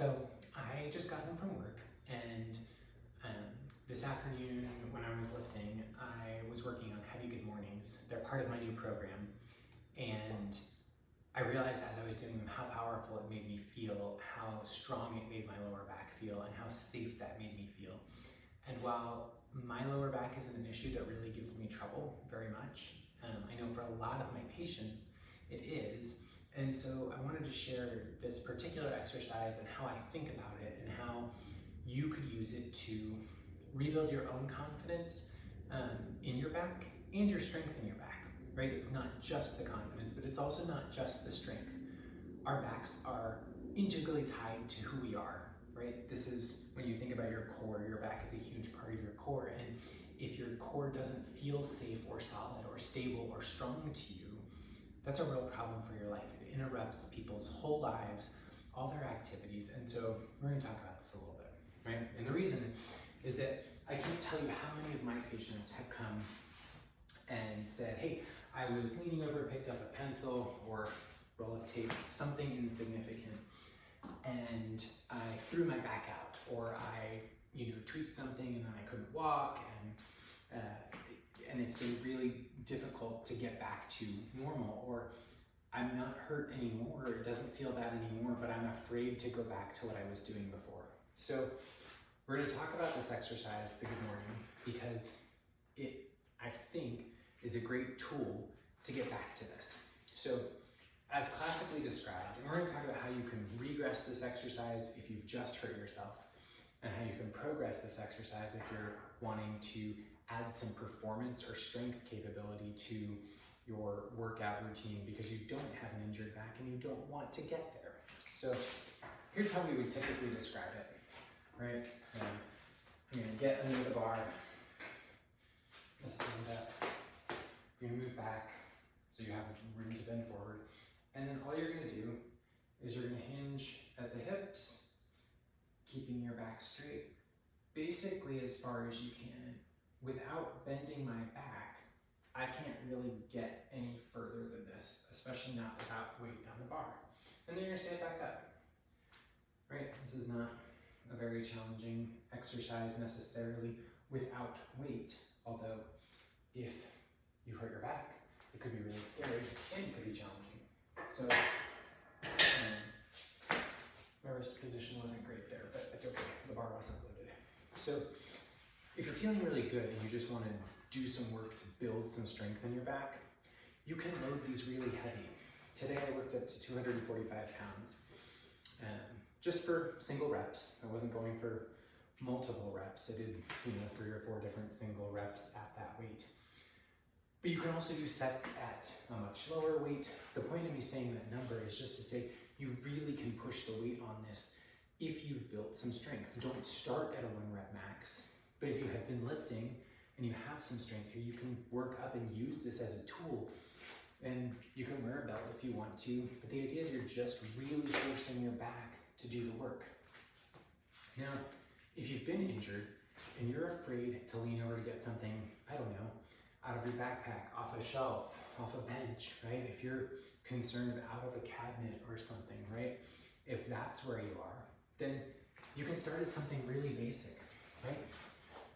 So I just got home from work, and this afternoon when I was lifting, I was working on Heavy Good Mornings. They're part of my new program, and I realized as I was doing them how powerful it made me feel, how strong it made my lower back feel, and how safe that made me feel. And while my lower back isn't an issue that really gives me trouble very much, I know for a lot of my patients it is. And so I wanted to share this particular exercise and how I think about it and how you could use it to rebuild your own confidence in your back and your strength in your back, right? It's not just the confidence, but it's also not just the strength. Our backs are integrally tied to who we are, right? This is when you think about your core, your back is a huge part of your core. And if your core doesn't feel safe or solid or stable or strong to you, that's a real problem for your life. It interrupts people's whole lives, all their activities. And so we're going to talk about this a little bit, right? And the reason is that I can't tell you how many of my patients have come and said, hey, I was leaning over, picked up a pencil or roll of tape, something insignificant, and I threw my back out, or I tweaked something and then I couldn't walk, and it's been really difficult to get back to normal, or I'm not hurt anymore, it doesn't feel bad anymore, but I'm afraid to go back to what I was doing before. So we're going to talk about this exercise, the Good Morning, because it, I think, is a great tool to get back to this. So as classically described, and we're going to talk about how you can regress this exercise if you've just hurt yourself, and how you can progress this exercise if you're wanting to add some performance or strength capability to your workout routine because you don't have an injured back and you don't want to get there. So here's how we would typically describe it, right? You're going to get under the bar, you'll stand up, you're going to move back so you have room to bend forward, and then all you're going to do is you're going to hinge at the hips, keeping your back straight, basically as far as you can. Without bending my back, I can't really get any further than this, especially not without weight on the bar. And then you're gonna stand back up, right? This is not a very challenging exercise necessarily without weight, although if you hurt your back, it could be really scary and it could be challenging. So my wrist position wasn't great there, but it's okay, the bar wasn't loaded. So if you're feeling really good and you just want to do some work to build some strength in your back, you can load these really heavy. Today I worked up to 245 pounds, just for single reps. I wasn't going for multiple reps. I did 3 or 4 different single reps at that weight. But you can also do sets at a much lower weight. The point of me saying that number is just to say you really can push the weight on this if you've built some strength. Don't start at a 1 rep max. But if you have been lifting and you have some strength here, you can work up and use this as a tool. And you can wear a belt if you want to, but the idea is you're just really forcing your back to do the work. Now, if you've been injured and you're afraid to lean over to get something, I don't know, out of your backpack, off a shelf, off a bench, right? If you're concerned out of a cabinet or something, right? If that's where you are, then you can start at something really basic, right?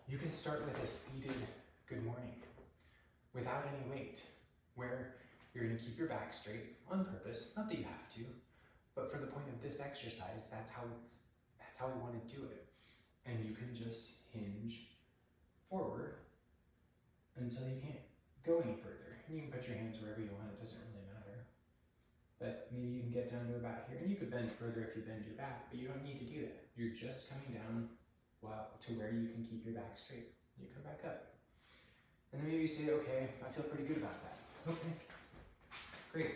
You can start with a seated good morning without any weight, where you're going to keep your back straight on purpose, not that you have to, but for the point of this exercise, that's how we want to do it. And you can just hinge forward until you can't go any further. And you can put your hands wherever you want, it doesn't really matter. But maybe you can get down to about here, and you could bend further if you bend your back, but you don't need to do that. You're just coming down to where you can keep your back straight. You come back up. And then maybe you say, okay, I feel pretty good about that. Okay, great.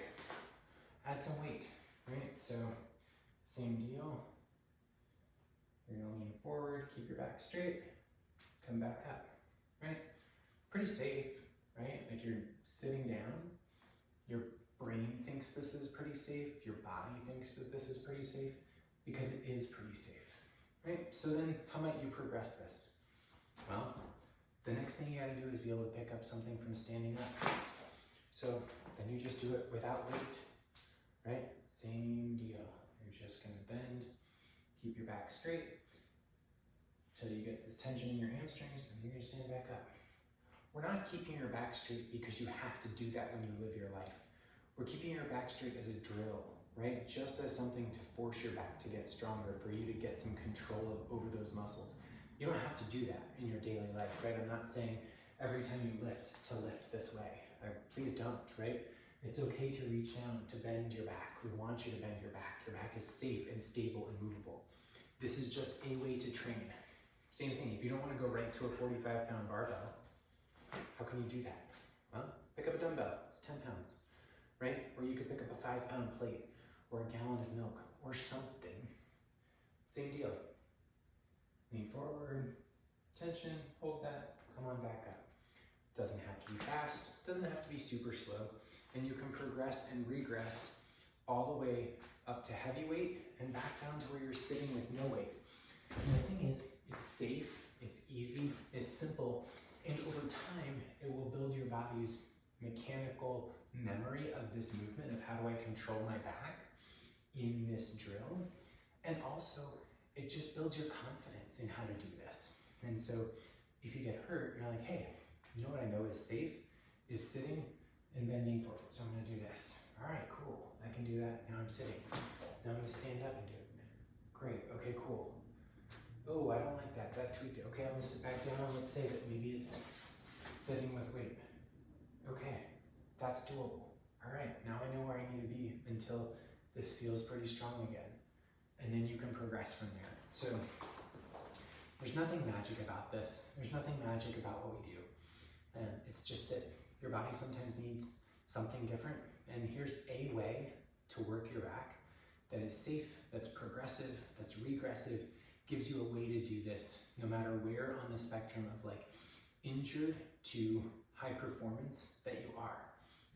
Add some weight, right? So same deal. You're gonna lean forward, keep your back straight, come back up, right? Pretty safe, right? Like you're sitting down, your brain thinks this is pretty safe, your body thinks that this is pretty safe, because it is pretty safe. Right? So then how might you progress this? Well, the next thing you gotta do is be able to pick up something from standing up. So then you just do it without weight, right? Same deal. You're just gonna bend, Keep your back straight till you get this tension in your hamstrings, and you're gonna stand back up. We're not keeping your back straight because you have to do that when you live your life. We're keeping your back straight as a drill, right? Just as something to force your back to get stronger, for you to get some control over those muscles. You don't have to do that in your daily life, right? I'm not saying every time you lift to lift this way. Please don't, right? It's okay to reach down, to bend your back. We want you to bend your back. Your back is safe and stable and movable. This is just a way to train. Same thing, if you don't want to go right to a 45-pound barbell, how can you do that? Well, pick up a dumbbell, it's 10 pounds, right? Or you could pick up a 5-pound plate, or a gallon of milk, or something. Same deal. Lean forward, tension, hold that, come on back up. Doesn't have to be fast, doesn't have to be super slow, and you can progress and regress all the way up to heavy weight and back down to where you're sitting with no weight. And the thing is, it's safe, it's easy, it's simple, and over time, it will build your body's mechanical memory of this movement of how do I control my back in this drill. And also, it just builds your confidence in how to do this. And so if you get hurt, you're like, hey, you know what I know is safe? Is sitting and bending forward. So I'm gonna do this. All right, cool, I can do that. Now I'm sitting. Now I'm gonna stand up and do it. Great, okay, cool. Oh, I don't like that, that tweaked it. Okay, I'm gonna sit back down and let's save it. Maybe it's sitting with weight. Okay, that's doable. All right, now I know where I need to be until this feels pretty strong again. And then you can progress from there. So there's nothing magic about this. There's nothing magic about what we do. It's just that your body sometimes needs something different. And here's a way to work your back that is safe, that's progressive, that's regressive, gives you a way to do this no matter where on the spectrum of like injured to high performance that you are.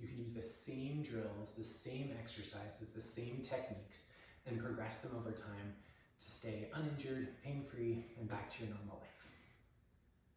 You can use the same drills, the same exercises, the same techniques, and progress them over time to stay uninjured, pain-free, and back to your normal life.